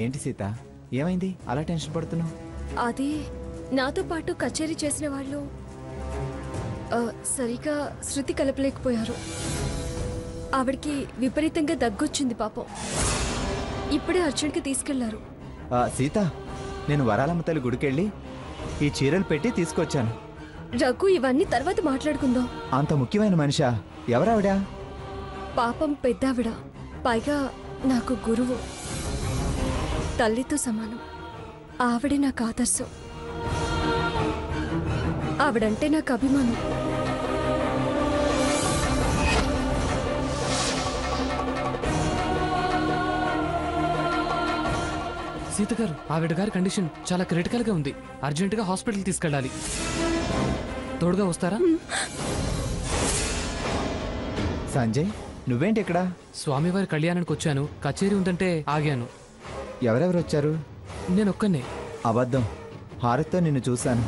ఏంటి సీత, ఏమైంది అలా టెన్షన్ పడుతున్నావు? అది నాతో పాటు కచేరీ చేసిన వాళ్ళు సరిగా శృతి కలపలేకపోయారు. ఆవిడికి విపరీతంగా దగ్గొచ్చింది పాపం. ఇప్పుడే అర్జున్కి తీసుకెళ్లారు. సీత, నేను వరాలమ్మ తల్లి గుడికెళ్ళి ఈ చీరలు పెట్టి తీసుకొచ్చాను. రఘు, ఇవన్నీ తర్వాత మాట్లాడుకుందాం. అంత ముఖ్యమైన మనిషా? ఎవరావిడా? పాపం పెద్దావిడ, పైగా నాకు గురువు, తల్లితో సమానం. ఆవిడే నాకు ఆదర్శం. ఆవిడంటే నాకు అభిమానం. సీత గారు, ఆవిడ గారి కండిషన్ చాలా క్రిటికల్ గా ఉంది. అర్జెంట్ గా హాస్పిటల్ తీసుకెళ్ళాలి. తోడుగా వస్తారా? సంజయ్, నువ్వేంటి ఇక్కడ? స్వామివారి కళ్యాణానికి వచ్చాను. కచేరీ ఉందంటే ఆగాను. ఎవరెవరు వచ్చారు? నేను ఒక్కనే. అబద్ధం. హారత్తో నిన్ను చూశాను.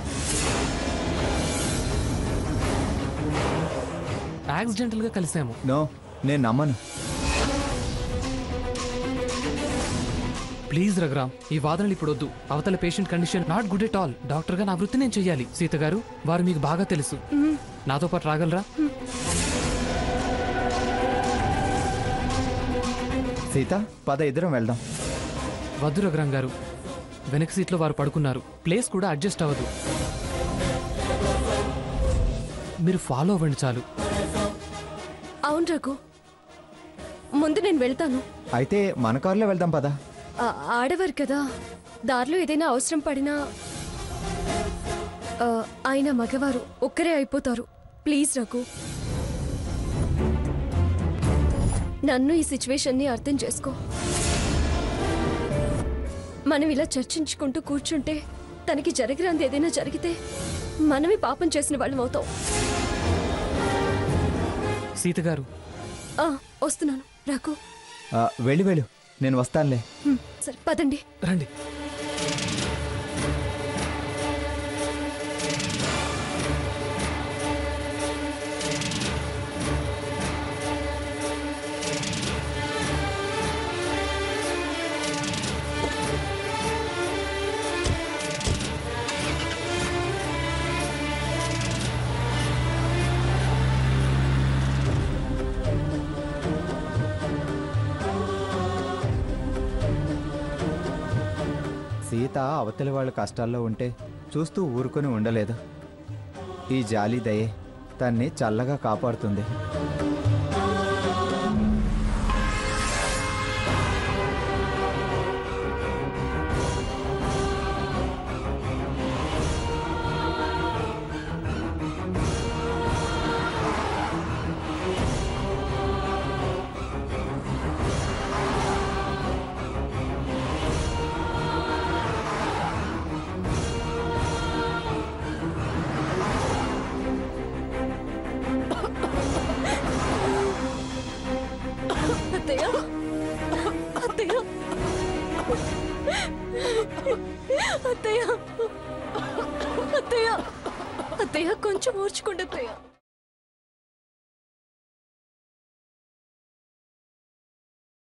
యాక్సిడెంటల్ గా కలిసాము. నో, నేను నమ్మను. ప్లీజ్ రఘురామ్, ఈ వాదనలు ఇప్పుడు వద్దు. అవతల patient condition not good at all. Doctor గా నా వృత్తి నేను చెయ్యాలి. సీత గారు, వారు మీకు బాగా తెలుసు. నాతో పాటు రాగలరా? సీత, పద, ఇద్దరం వెళ్దాం. వద్దు రఘురామ్ గారు, వెనక సీట్లో వారు పడుకున్నారు. ప్లేస్ కూడా అడ్జస్ట్ అవ్వదు. మీరు ఫాలో అవ్వండి చాలు. అవును రఘు, ముందు నేను వెళ్తాను. అయితే మన కారులో వెళ్దాం పద. ఆడవారు కదా, దారిలో ఏదైనా అవసరం పడినా ఆయన మగవారు ఒక్కరే అయిపోతారు. ప్లీజ్ రఘు, నన్ను ఈ సిచ్యువేషన్ని అర్థం చేసుకో. మనం ఇలా చర్చించుకుంటూ కూర్చుంటే తనకి జరగరాంది ఏదైనా జరిగితే మనమే పాపం చేసిన వాళ్ళం అవుతాం. సీత గారు, వస్తున్నాను. రఘు, వెళ్ళు, నేను వస్తానులే. సరే, పదండి. రండి. సీత అవతలి వాళ్ళ కష్టాల్లో ఉంటే చూస్తూ ఊరుకొని ఉండలేదు. ఈ జాలి దయే తన్ని చల్లగా కాపాడుతుంది. అత్తయ్య, కొంచెం ఓర్చుకోండి అత్తయ్య.